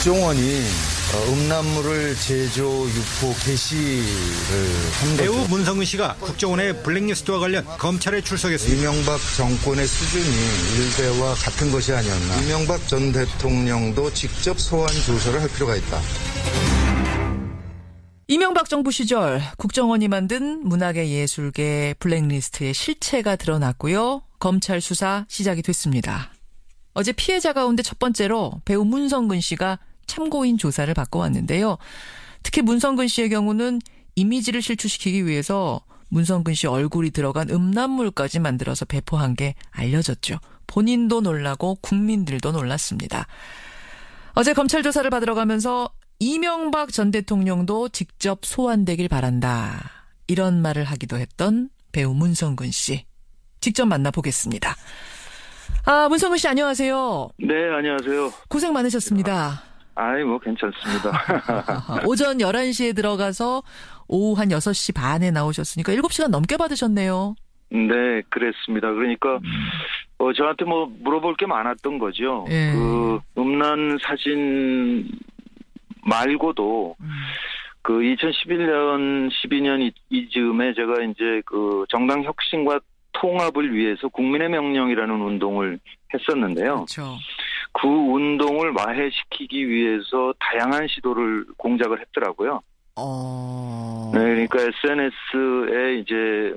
국정원이 음란물을 제조, 유포, 게시를 한 거죠. 배우 문성근 씨가 국정원의 블랙리스트와 관련 검찰에 출석했습니다. 이명박 정권의 수준이 일대와 같은 것이 아니었나. 이명박 전 대통령도 직접 소환 조사를 할 필요가 있다. 이명박 정부 시절 국정원이 만든 문학의 예술계 블랙리스트의 실체가 드러났고요. 검찰 수사 시작이 됐습니다. 어제 피해자 가운데 첫 번째로 배우 문성근 씨가 참고인 조사를 받고 왔는데요. 특히 문성근 씨의 경우는 이미지를 실추시키기 위해서 문성근 씨 얼굴이 들어간 음란물까지 만들어서 배포한 게 알려졌죠. 본인도 놀라고 국민들도 놀랐습니다. 어제 검찰 조사를 받으러 가면서 이명박 전 대통령도 직접 소환되길 바란다. 이런 말을 하기도 했던 배우 문성근 씨. 직접 만나보겠습니다. 문성근 씨 안녕하세요. 네, 안녕하세요. 고생 많으셨습니다. 괜찮습니다. 오전 11시에 들어가서 오후 한 6시 반에 나오셨으니까 7시간 넘게 받으셨네요. 네, 그랬습니다. 그러니까 저한테 물어볼 게 많았던 거죠. 예. 그 음란 사진 말고도 2011년, 12년 이즈음에 제가 이제 그 정당 혁신과 통합을 위해서 국민의 명령이라는 운동을 했었는데요. 그렇죠. 그 운동을 와해시키기 위해서 다양한 시도를 공작을 했더라고요. 네, 그러니까 SNS에 이제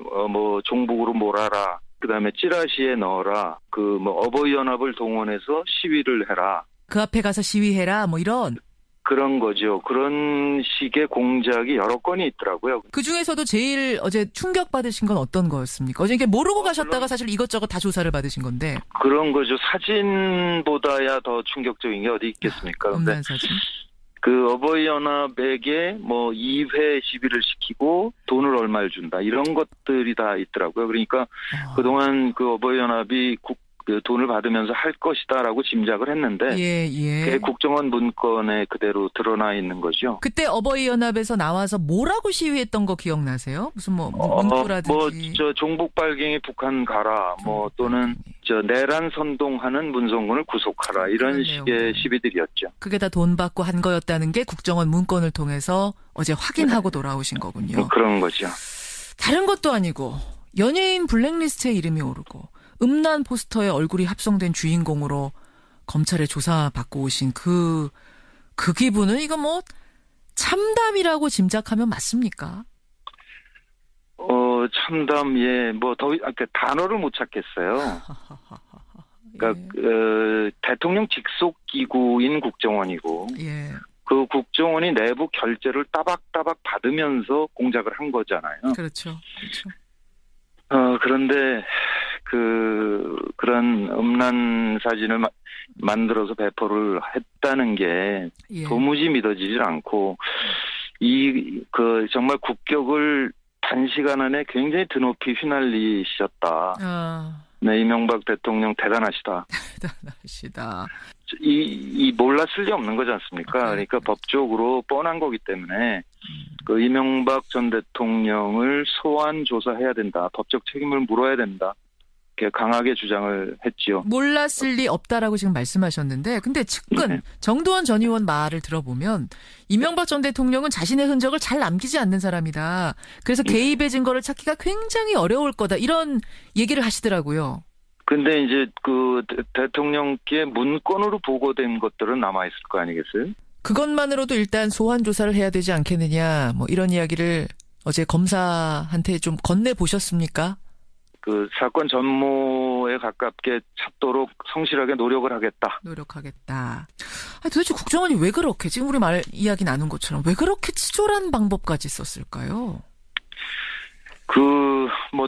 종북으로 몰아라. 그다음에 찌라시에 넣어라. 어버이 연합을 동원해서 시위를 해라. 그 앞에 가서 시위해라. 이런. 그런 거죠. 그런 식의 공작이 여러 건이 있더라고요. 그중에서도 제일 어제 충격받으신 건 어떤 거였습니까? 어제 이게 모르고 가셨다가 사실 이것저것 다 조사를 받으신 건데. 그런 거죠. 사진보다야 더 충격적인 게 어디 있겠습니까? 음란 사진. 그 어버이 연합에게 2회 시비를 시키고 돈을 얼마를 준다. 이런 것들이 다 있더라고요. 그러니까 그동안 그 어버이 연합이 돈을 받으면서 할 것이다라고 짐작을 했는데 그게 국정원 문건에 그대로 드러나 있는 거죠. 그때 어버이 연합에서 나와서 뭐라고 시위했던 거 기억나세요? 무슨 문구라든지 종북 빨갱이 북한 가라 또는 내란 선동하는 문성근을 구속하라 이런 식의 시비들이었죠. 그게 다 돈 받고 한 거였다는 게 국정원 문건을 통해서 어제 확인하고 돌아오신 거군요. 그런 거죠. 다른 것도 아니고 연예인 블랙리스트에 이름이 오르고 음란 포스터에 얼굴이 합성된 주인공으로 검찰에 조사받고 오신 그 기분은 이거 참담이라고 짐작하면 맞습니까? 참담, 단어를 못 찾겠어요. 그러니까, 대통령 직속 기구인 국정원이고, 그 국정원이 내부 결재를 따박따박 받으면서 공작을 한 거잖아요. 그렇죠. 그런데, 그런 음란 사진을 만들어서 배포를 했다는 게 도무지 믿어지질 않고, 정말 국격을 단시간 안에 굉장히 드높이 휘날리셨다. 네, 이명박 대통령 대단하시다. 대단하시다. 몰랐을 리 없는 거지 않습니까? 그러니까 법적으로 뻔한 거기 때문에 그 이명박 전 대통령을 소환 조사해야 된다. 법적 책임을 물어야 된다. 이렇게 강하게 주장을 했지요. 몰랐을 리 없다라고 지금 말씀하셨는데 근데 측근 정두원 전 의원 말을 들어보면 이명박 전 대통령은 자신의 흔적을 잘 남기지 않는 사람이다. 그래서 개입의 증거를 찾기가 굉장히 어려울 거다. 이런 얘기를 하시더라고요. 근데 이제 그 대통령께 문건으로 보고된 것들은 남아있을 거 아니겠어요? 그것만으로도 일단 소환 조사를 해야 되지 않겠느냐. 이런 이야기를 어제 검사한테 좀 건네보셨습니까? 그 사건 전모에 가깝게 찾도록 성실하게 노력하겠다. 도대체 국정원이 왜 그렇게 지금 우리 이야기 나눈 것처럼 왜 그렇게 치졸한 방법까지 썼을까요?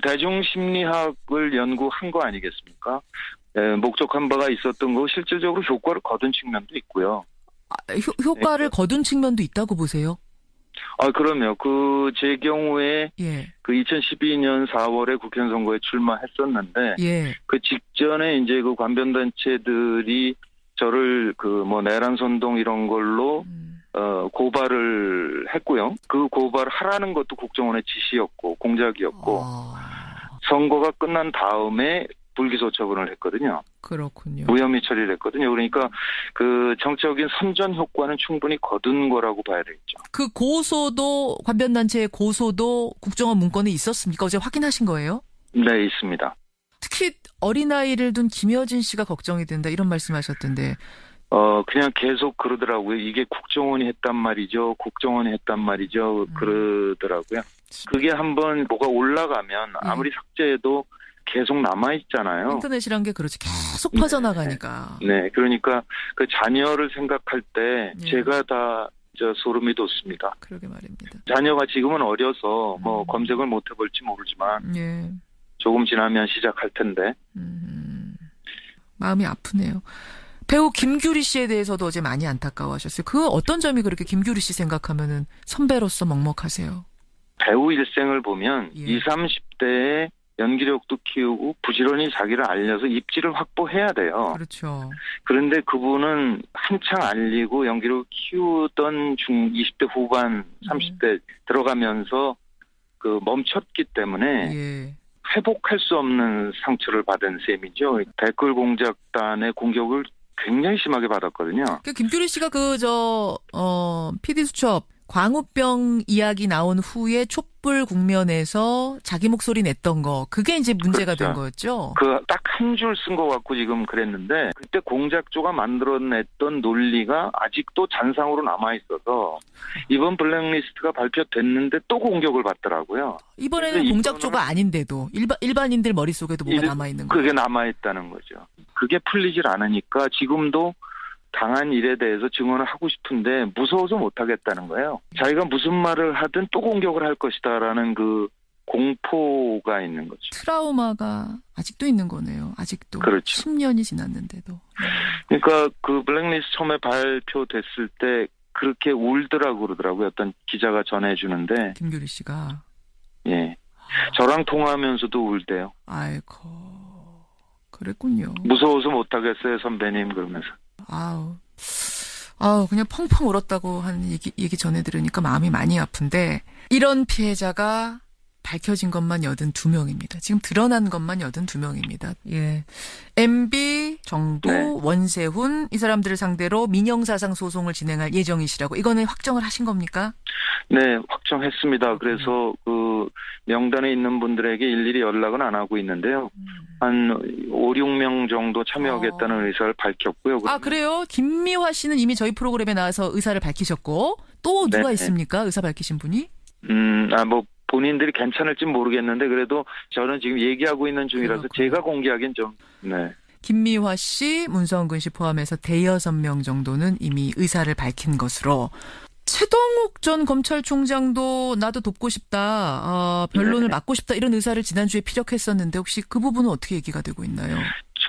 대중심리학을 연구한 거 아니겠습니까? 목적한 바가 있었던 거 실질적으로 효과를 거둔 측면도 있고요. 효과를 거둔 측면도 있다고 보세요? 그럼요. 제 경우에 그 2012년 4월에 국회의원 선거에 출마했었는데 그 직전에 이제 그 관변단체들이 저를 내란 선동 이런 걸로 고발을 했고요. 그 고발을 하라는 것도 국정원의 지시였고 공작이었고 선거가 끝난 다음에 불기소 처분을 했거든요. 그렇군요. 무혐의 처리를 했거든요. 그러니까 그 정치적인 선전 효과는 충분히 거둔 거라고 봐야 되겠죠. 그 고소도 관변단체의 고소도 국정원 문건에 있었습니까? 어제 확인하신 거예요? 네, 있습니다. 특히 어린아이를 둔 김여진 씨가 걱정이 된다 이런 말씀하셨던데. 그냥 계속 그러더라고요. 이게 국정원이 했단 말이죠. 국정원이 했단 말이죠. 그러더라고요. 그게 한번 뭐가 올라가면 아무리 삭제해도 계속 남아있잖아요. 인터넷이란 게 그렇지. 계속 퍼져나가니까. 네. 그러니까 그 자녀를 생각할 때 제가 다 소름이 돋습니다. 그러게 말입니다. 자녀가 지금은 어려서 뭐 검색을 못 해볼지 모르지만 예. 조금 지나면 시작할 텐데. 마음이 아프네요. 배우 김규리 씨에 대해서도 어제 많이 안타까워하셨어요. 그 어떤 점이 그렇게 김규리 씨 생각하면은 선배로서 먹먹하세요? 배우 일생을 보면 예. 20, 30대에 연기력도 키우고 부지런히 자기를 알려서 입지를 확보해야 돼요. 그렇죠. 그런데 그분은 한창 알리고 연기력을 키우던 20대 후반, 30대 들어가면서 그 멈췄기 때문에 예. 회복할 수 없는 상처를 받은 셈이죠. 댓글 공작단의 공격을 굉장히 심하게 받았거든요. 그 김규리 씨가 PD 수첩 광우병 이야기 나온 후에 촛불 국면에서 자기 목소리 냈던 거 그게 이제 문제가 그렇죠. 된 거였죠. 그 딱 한 줄 쓴 거 갖고 지금 그랬는데 그때 공작조가 만들어냈던 논리가 아직도 잔상으로 남아 있어서 이번 블랙리스트가 발표됐는데 또 공격을 받더라고요. 이번에는 공작조가 아닌데도 일반인들 머릿속에도 뭐가 남아있는 거예요. 그게 남아있다는 거죠. 그게 풀리질 않으니까 지금도 당한 일에 대해서 증언을 하고 싶은데 무서워서 못하겠다는 거예요. 자기가 무슨 말을 하든 또 공격을 할 것이다라는 그 공포가 있는 거죠. 트라우마가 아직도 있는 거네요. 아직도. 그렇죠. 10년이 지났는데도. 그러니까 그 블랙리스트 처음에 발표됐을 때 그렇게 울더라고 그러더라고요. 어떤 기자가 전해주는데. 김규리 씨가. 예. 저랑 통화하면서도 울대요. 아이고. 그랬군요. 무서워서 못하겠어요, 선배님. 그러면서. 아우, 그냥 펑펑 울었다고 한 얘기 전해 들으니까 마음이 많이 아픈데, 이런 피해자가 밝혀진 것만 82명입니다. 지금 드러난 것만 82명입니다. 예. MB, 정도, 네. 원세훈, 이 사람들을 상대로 민형사상 소송을 진행할 예정이시라고. 이거는 확정을 하신 겁니까? 네, 확정했습니다. 그래서 그 명단에 있는 분들에게 일일이 연락은 안 하고 있는데요. 한 5, 6명 정도 참여하겠다는 의사를 밝혔고요. 아, 그래요? 김미화 씨는 이미 저희 프로그램에 나와서 의사를 밝히셨고, 또 누가 네. 있습니까? 의사 밝히신 분이? 뭐 본인들이 괜찮을지 모르겠는데 그래도 저는 지금 얘기하고 있는 중이라서 그렇군요. 제가 공개하기엔 좀, 네. 김미화 씨, 문성근 씨 포함해서 대여섯 명 정도는 이미 의사를 밝힌 것으로. 최동욱 전 검찰총장도 나도 돕고 싶다, 변론을 맡고 싶다 이런 의사를 지난주에 피력했었는데 혹시 그 부분은 어떻게 얘기가 되고 있나요?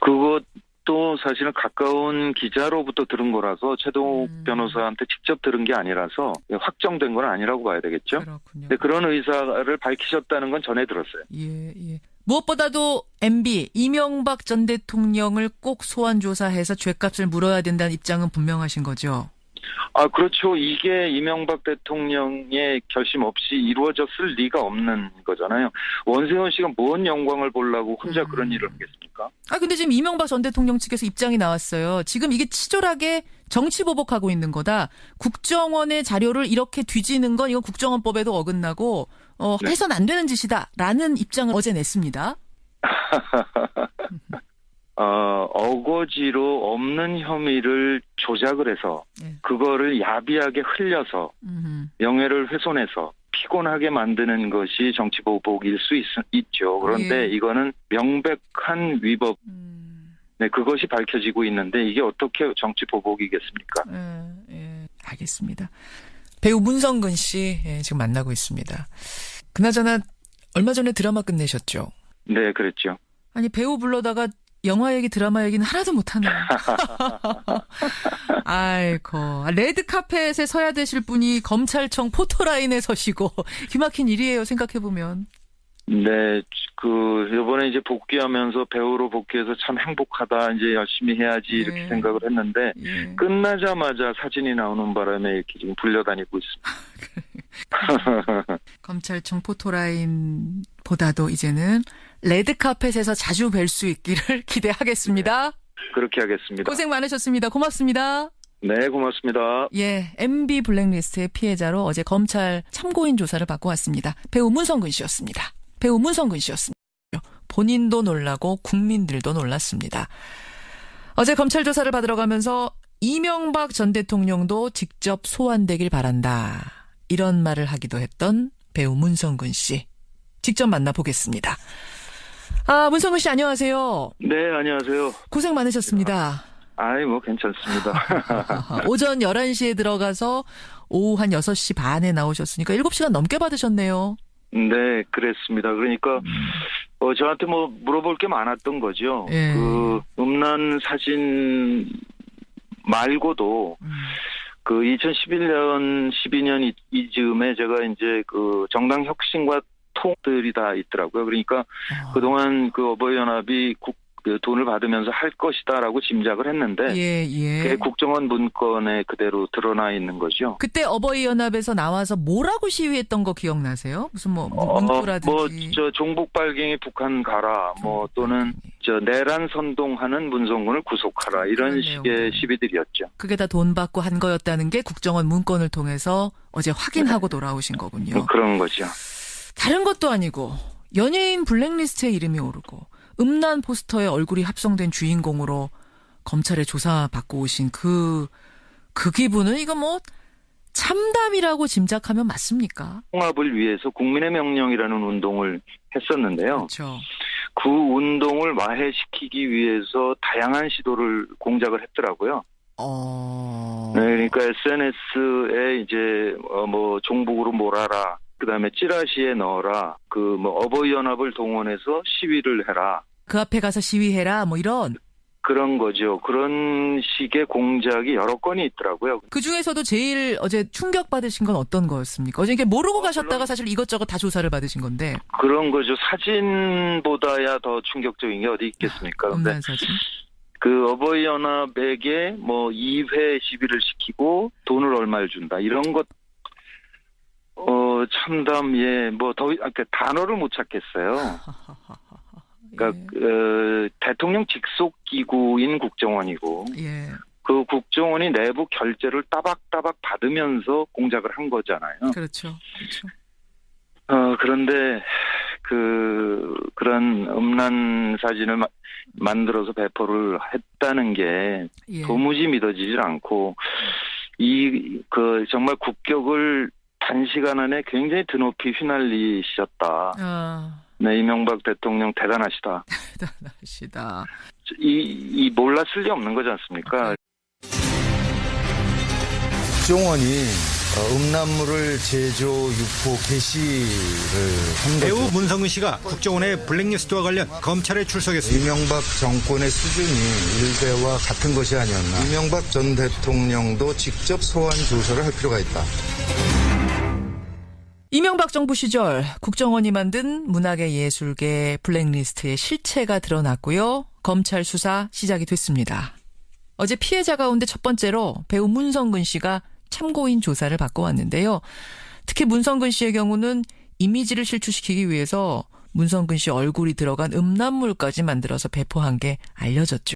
그것도 사실은 가까운 기자로부터 들은 거라서 최동욱 변호사한테 직접 들은 게 아니라서 확정된 건 아니라고 봐야 되겠죠. 그렇군요. 근데 그런 의사를 밝히셨다는 건 전해 들었어요. 예. 무엇보다도 MB, 이명박 전 대통령을 꼭 소환 조사해서 죗값을 물어야 된다는 입장은 분명하신 거죠? 그렇죠. 이게 이명박 대통령의 결심 없이 이루어졌을 리가 없는 거잖아요. 원세훈 씨가 뭔 영광을 보려고 혼자 그런 일을 하겠습니까? 근데 지금 이명박 전 대통령 측에서 입장이 나왔어요. 지금 이게 치졸하게 정치 보복하고 있는 거다. 국정원의 자료를 이렇게 뒤지는 건 이건 국정원법에도 어긋나고 네. 해선 안 되는 짓이다라는 입장을 어제 냈습니다. 어거지로 없는 혐의를 조작을 해서 네. 그거를 야비하게 흘려서 명예를 훼손해서 피곤하게 만드는 것이 정치보복일 수 있죠. 그런데 예. 이거는 명백한 위법. 네, 그것이 밝혀지고 있는데 이게 어떻게 정치보복이겠습니까? 예. 알겠습니다. 배우 문성근 씨 지금 만나고 있습니다. 그나저나 얼마 전에 드라마 끝내셨죠? 네, 그랬죠. 아니 배우 불러다가 영화 얘기, 드라마 얘기는 하나도 못하네요. 아이고. 레드카펫에 서야 되실 분이 검찰청 포토라인에 서시고 기막힌 일이에요, 생각해보면. 네, 요번에 이제 복귀하면서 배우로 복귀해서 참 행복하다, 이제 열심히 해야지, 이렇게 예. 생각을 했는데, 예. 끝나자마자 사진이 나오는 바람에 이렇게 지금 불려다니고 있습니다. 검찰청 포토라인보다도 이제는 레드카펫에서 자주 뵐 수 있기를 기대하겠습니다. 그렇게 하겠습니다. 고생 많으셨습니다. 고맙습니다. 네, 고맙습니다. 예, MB 블랙리스트의 피해자로 어제 검찰 참고인 조사를 받고 왔습니다. 배우 문성근 씨였습니다. 배우 문성근 씨였습니다. 본인도 놀라고 국민들도 놀랐습니다. 어제 검찰 조사를 받으러 가면서 이명박 전 대통령도 직접 소환되길 바란다. 이런 말을 하기도 했던 배우 문성근 씨. 직접 만나보겠습니다. 문성근 씨 안녕하세요. 네, 안녕하세요. 고생 많으셨습니다. 뭐 괜찮습니다. 오전 11시에 들어가서 오후 한 6시 반에 나오셨으니까 7시간 넘게 받으셨네요. 네, 그랬습니다. 그러니까 저한테 뭐 물어볼 게 많았던 거죠. 예. 그 음란 사진 말고도 그 2011년, 12년 이즈음에 제가 이제 그 정당 혁신과 통들이 다 있더라고요. 그러니까 그동안 그 어버이연합이 그 돈을 받으면서 할 것이다라고 짐작을 했는데 예. 그게 국정원 문건에 그대로 드러나 있는 거죠. 그때 어버이연합에서 나와서 뭐라고 시위했던 거 기억나세요? 무슨 문구라든지. 종북 발갱이 북한 가라, 또는 내란 선동하는 문성군을 구속하라, 이런 식의 시비들이었죠. 그게 다 돈 받고 한 거였다는 게 국정원 문건을 통해서 어제 확인하고 돌아오신 거군요. 그런 거죠. 다른 것도 아니고 연예인 블랙리스트에 이름이 오르고 음란 포스터에 얼굴이 합성된 주인공으로 검찰에 조사받고 오신 그 기분은 이거 참담이라고 짐작하면 맞습니까? 통합을 위해서 국민의 명령이라는 운동을 했었는데요. 그렇죠. 그 운동을 와해시키기 위해서 다양한 시도를 공작을 했더라고요. 네, 그러니까 SNS에 이제 종북으로 몰아라, 그다음에 찌라시에 넣어라, 어버이연합을 동원해서 시위를 해라. 그 앞에 가서 시위해라, 이런. 그런 거죠. 그런 식의 공작이 여러 건이 있더라고요. 그 중에서도 제일 어제 충격받으신 건 어떤 거였습니까? 어제 이게 모르고 가셨다가 사실 이것저것 다 조사를 받으신 건데. 그런 거죠. 사진보다야 더 충격적인 게 어디 있겠습니까? 음란 사진. 그 어버이연합에게 2회 시비를 시키고 돈을 얼마를 준다, 이런 것. 참담, 단어를 못 찾겠어요. 그러니까, 대통령 직속 기구인 국정원이고, 예. 그 국정원이 내부 결제를 따박따박 받으면서 공작을 한 거잖아요. 그렇죠. 그런데, 그런 음란 사진을 만들어서 배포를 했다는 게 도무지 믿어지질 않고, 정말 국격을 단시간 안에 굉장히 드높이 휘날리셨다. 네, 이명박 대통령 대단하시다. 대단하시다. 몰랐을 리 없는 거지 않습니까? 국정원이 음란물을 제조, 유포, 게시를 한 거죠. 배우 문성근 씨가 국정원의 블랙리스트와 관련 검찰에 출석했습니다. 이명박 정권의 수준이 일대와 같은 것이 아니었나. 이명박 전 대통령도 직접 소환 조사를 할 필요가 있다. 이명박 정부 시절 국정원이 만든 문학의 예술계 블랙리스트의 실체가 드러났고요. 검찰 수사 시작이 됐습니다. 어제 피해자 가운데 첫 번째로 배우 문성근 씨가 참고인 조사를 받고 왔는데요. 특히 문성근 씨의 경우는 이미지를 실추시키기 위해서 문성근 씨 얼굴이 들어간 음란물까지 만들어서 배포한 게 알려졌죠.